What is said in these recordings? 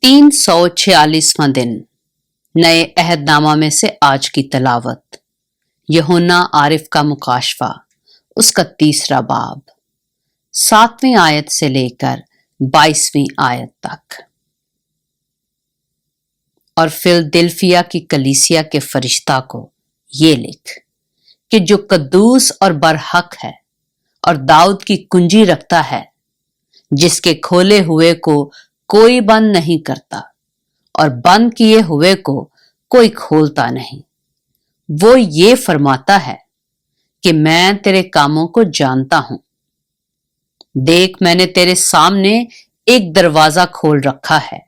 346वां दिन नए अहदनामा में से आज की तलावत। यूहन्ना आरिफ का मुकाशफा, उसका 3रा बाब, 7वीं आयत से लेकर 22वीं आयत तक। और फिलदिल्फिया की कलीसिया के फरिश्ता को ये लिख कि जो कद्दूस और बरहक है और दाऊद की कुंजी रखता है, जिसके खोले हुए को कोई बंद नहीं करता और बंद किए हुए को कोई खोलता नहीं, वो ये फरमाता है कि मैं तेरे कामों को जानता हूं। देख, मैंने तेरे सामने एक दरवाजा खोल रखा है,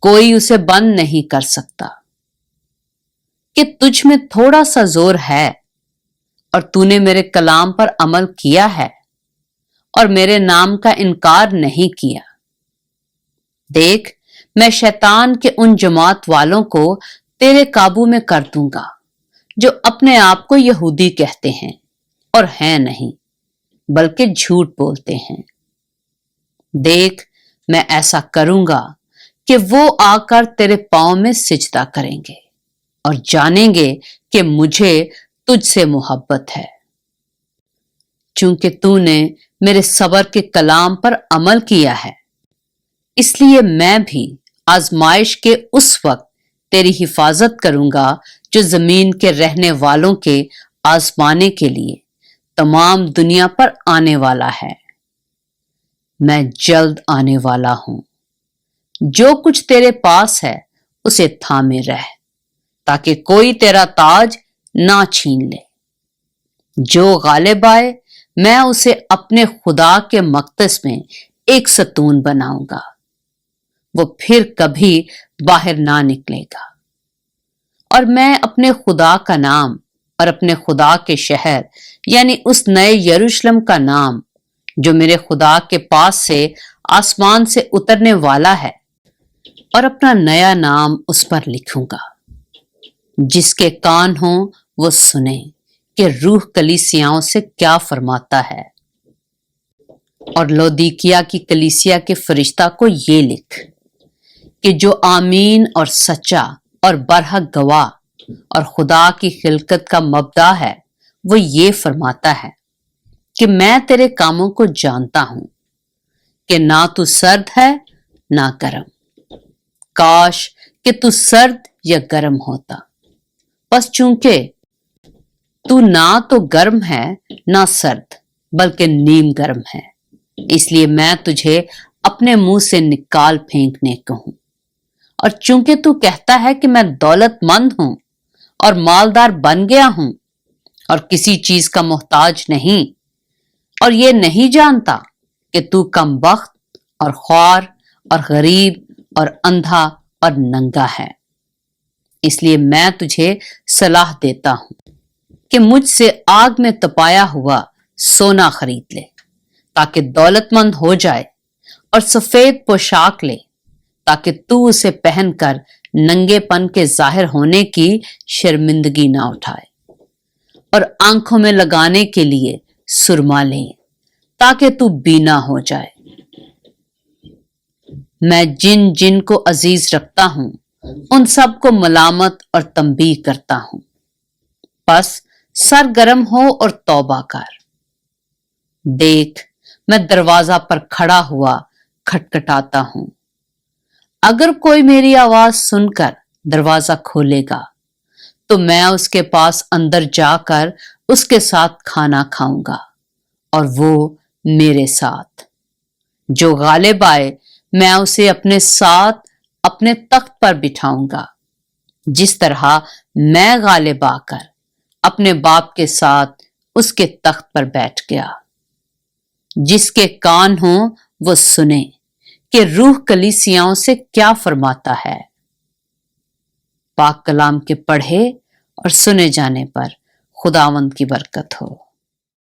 कोई उसे बंद नहीं कर सकता। कि तुझ में थोड़ा सा जोर है और तूने मेरे कलाम पर अमल किया है और मेरे नाम का इनकार नहीं किया। देख, मैं शैतान के उन जमात वालों को तेरे काबू में कर दूंगा जो अपने आप को यहूदी कहते हैं और हैं नहीं, बल्कि झूठ बोलते हैं। देख, मैं ऐसा करूंगा कि वो आकर तेरे पांव में सिजदा करेंगे और जानेंगे कि मुझे तुझसे मोहब्बत है, चूंकि तूने मेरे सबर के कलाम पर अमल किया है। इसलिए मैं भी आजमाइश के उस वक्त तेरी हिफाजत करूंगा जो जमीन के रहने वालों के आजमाने के लिए तमाम दुनिया पर आने वाला है। मैं जल्द आने वाला हूं। जो कुछ तेरे पास है उसे थामे रह, ताकि कोई तेरा ताज ना छीन ले। जो गालिब आए, मैं उसे अपने खुदा के मकदस में एक सतून बनाऊंगा, वो फिर कभी बाहर ना निकलेगा। और मैं अपने खुदा का नाम और अपने खुदा के शहर यानी उस नए यरूशलेम का नाम जो मेरे खुदा के पास से आसमान से उतरने वाला है, और अपना नया नाम उस पर लिखूंगा। जिसके कान हो वो सुने कि रूह कलीसियाओं से क्या फरमाता है। और लौदीकिया की कलीसिया के फरिश्ता को ये लिख कि जो आमीन और सच्चा और बरहक गवाह और खुदा की खिलकत का मबदा है, वो ये फरमाता है कि मैं तेरे कामों को जानता हूं कि ना तू सर्द है ना गर्म। काश कि तू सर्द या गर्म होता, बस चूंकि तू ना तो गर्म है ना सर्द, बल्कि नीम गर्म है, इसलिए मैं तुझे अपने मुंह से निकाल फेंकने को हूं। और चूंकि तू कहता है कि मैं दौलतमंद हूं और मालदार बन गया हूं और किसी चीज का मोहताज नहीं, और ये नहीं जानता कि तू कमबख्त और ख्वार और गरीब और अंधा और नंगा है, इसलिए मैं तुझे सलाह देता हूं कि मुझसे आग में तपाया हुआ सोना खरीद ले, ताकि दौलतमंद हो जाए, और सफेद पोशाक ले, ताकि तू उसे पहनकर नंगेपन के जाहिर होने की शर्मिंदगी ना उठाए। और आंखों में लगाने के लिए सुरमा ले, ताकि तू बीना हो जाए। मैं जिन जिन को अजीज रखता हूं उन सब को मलामत और तंबीह करता हूं। बस सरगर्म हो और तौबा कर। देख, मैं दरवाजा पर खड़ा हुआ खटखटाता हूं। अगर कोई मेरी आवाज सुनकर दरवाजा खोलेगा, तो मैं उसके पास अंदर जाकर उसके साथ खाना खाऊंगा और वो मेरे साथ। जो गालिब आए, मैं उसे अपने साथ अपने तख्त पर बिठाऊंगा, जिस तरह मैं गालिब आकर अपने बाप के साथ उसके तख्त पर बैठ गया। जिसके कान हो वो सुने कि रूह कलीसियाओं से क्या फरमाता है। पाक कलाम के पढ़े और सुने जाने पर खुदावंद की बरकत हो।